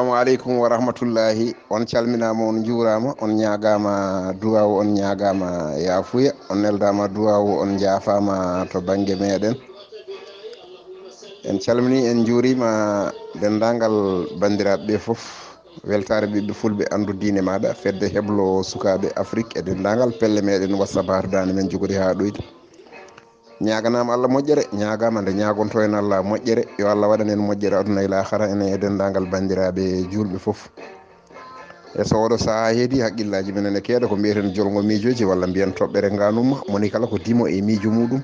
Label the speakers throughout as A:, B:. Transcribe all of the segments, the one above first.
A: assalamu aleykum wa rahmatullahi. On calminama, on juurama, on ñagama duwawu, on ñagama yafuya, on neldama duwawu, on jaafama to banggue meɗen. En calmini en juurima dendagal bandiraɓe ɓe foof, weltare ɓiɓɓe fulɓe andu diine maɗa, fedde heblo sukaɓe Afrique e dendagal pelle meɗen wassabatudade men jogori ha ɗoyde. ñaganama Allah moƴƴere, ñagama nde ñagonto en Allah moƴƴere, yo Allah waɗan en moƴƴere aduna e lahara ene e dendagal bandiraɓe julɓe foof. E so oɗo saaha heedi haqqillaji men ene keeɗa ko mbiyeten jolngo miijooji walla mbiyen toɓɓere ngaanuuma, moni kala ko dimo e miijo muɗum.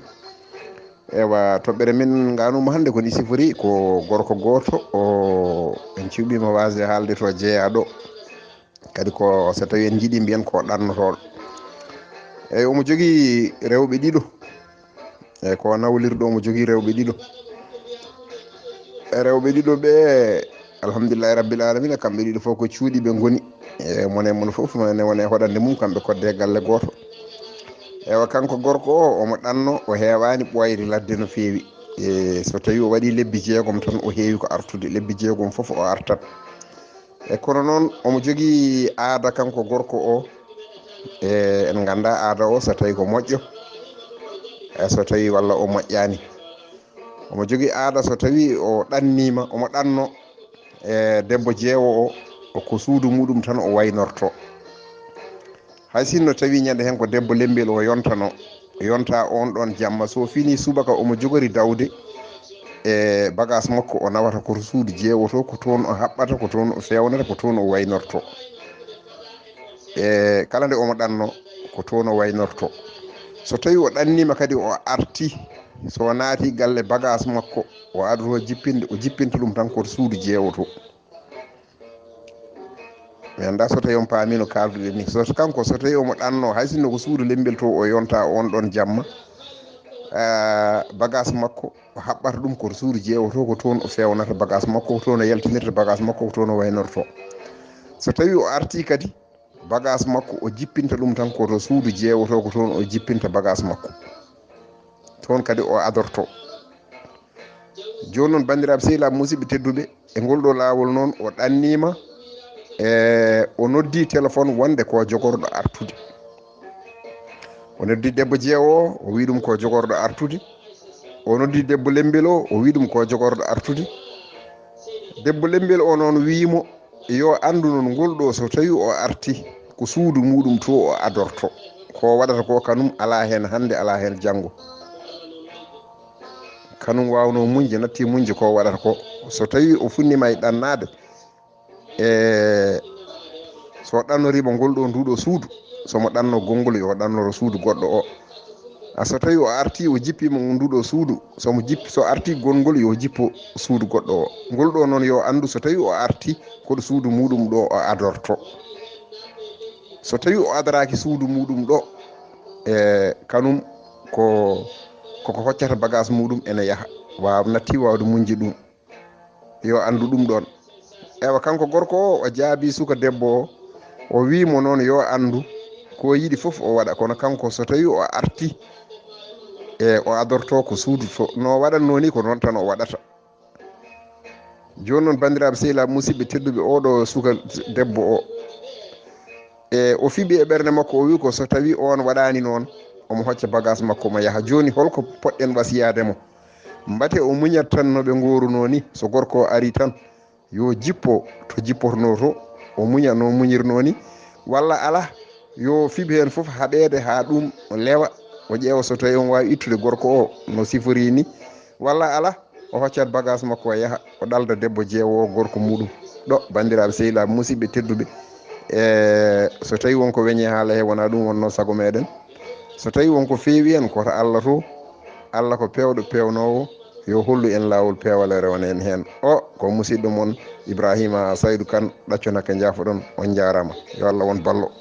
A: Ewa toɓɓere men ngaanuuma hannde koni sifori ko gorko goto o en cuɓima wasde haalde to jeeyaɗo, kadi ko so tawi en jiiɗi mbiyen ko ɗannotoɗo. Eyyi omo jogui rewɓe ɗiɗo, eyyi ko nawlirɗo omo jogui rewɓe ɗiɗo. Rewɓe ɗiɗo ɓe alhamdulillahi rabbil alamina, kamɓe ɗiɗo fof ko cuuɗi ɓe goni, e mone mon fof ne wone hoɗande mum, kamɓe kodde galle goto. Ewa kanko gorko o omo ɗanno, o heewani ɓoyde ladde no feewi, e so tawi o waɗi lebbi jeegom tan o heewi ko artude, lebbi jeegom fof o artat. E kono noon omo jogui aada kanko gorko o, e en ganda aada o so tawi ko moƴƴo, e so tawi walla o moƴƴani. Omo jogui aada so tawi o ɗannima, omo ɗanno e debbo jeewo o ko suudu muɗum tan o waynorto. hay sinno tawi ñande hen ko debbo lembel o yontano, yonta on ɗon jamma, so fini subaka omo jogori dawde e bagage makko o nawata koto suudu jeewoto, ko toon o haɓɓata, ko toon o fewnata, ko toon o waynorto. E kala nde omo ɗanno ko toon o waynorto. So tawi o ɗannima kadi o arti, so naati galle bagage makko o adoto jippinde, o jippinta ɗum tan koto suudu jeewoto. mi anda so tawi on paami no kalduɗen ni. So kanko so tawi omo ɗanno, hay sinno ko suudu lembel to o yonta on ɗon jamma, bagage makko o haɓɓata ɗum koto suudu jeewoto, ko toon o fewnata bagage makko, ko toon o yaltinirta bagage makko, ko toon o waynorto. So tawi o arti kadi bagage makko o jippinta ɗum tan koto suudu jeewoto, ko toon o jippinta bagage makko, toon kadi o adorto. joni noon bandiraɓe sehilaɓe musidɓe tedduɓe, e ngol ɗo laawol noon o ɗannima, e o noddi téléphone wonde ko jogorɗo artude. O noddi debbo jeewo o wi ɗum ko jogorɗo artude. O noddi debbo lembel o wi ɗum ko jogorɗo artude. Debbo lembel o noon wiimo yo andu noon ngol ɗo so tawi o arti ko suudu muɗum to o adorto, ko waɗata ko kanum ala hen hande, ala hen janggo. Kanum wawno muñde, natti muñde ko waɗata ko. So tawi o funnima e ɗannade, e so ɗannorima ngol ɗo nduɗo suudu, somo ɗanno gongol yo ɗannoro suudu goɗɗo o. So tawi o arti o jippima nduɗo suudu, so arti gongol yo jippo suudu goɗɗo o. Ngol ɗo noon yo andu so tawi o arti koɗo suudu muɗum ɗo o adorto. So tawi o adaraki suudu muɗum ɗo, e kanum koko hoccata bagage muɗum ene yaaha, natti wawde muñde ɗum, yo andu ɗum ɗon. Ewa kanko gorko o jaabi suka debbo o wimo noon yo andu ko yiɗi fof o waɗa, kono kanko so tawi o arti e o adorto ko suudu no waɗanno ni, ko noon tan o waɗata. joni noon bandiraɓe sehilaɓe musidɓe tedduɓe, oɗo suka debbo o, e o fiɓi e ɓerde makko, o wi ko so tawi on waɗani noon omo hocca bagage makko mo yaaha. Joni holko poɗɗen wasiyademo? Mbate o muñat tan no ɓe goruno ni, so gorko o ari tan yo jippo to jippotono to, o muña no muñirno ni, walla ala yo fiɓi hen foof haɗede ha ɗum lewa, o ƴeewa so tawi on wawi ittude gorko o no sifori ni, walla ala o hoccat bagage makko o yaaha, o ɗalda debbo jeewo o gorko muɗum ɗo. Bandiraɓe sehilaɓe musidɓe tedduɓe, e so tawi wonko weñe haala he wona ɗum wonno saago meɗen. So tawi wonko feewi en koto Allah to, Allah ko pewɗo pewnowo, yo hollu en lawol pewal rewna en hen. O ko musidɗo moon Ibraahiima Saydu Kan, ɗaccu hakke jaafoɗon, on jarama, yo Allah won ballo.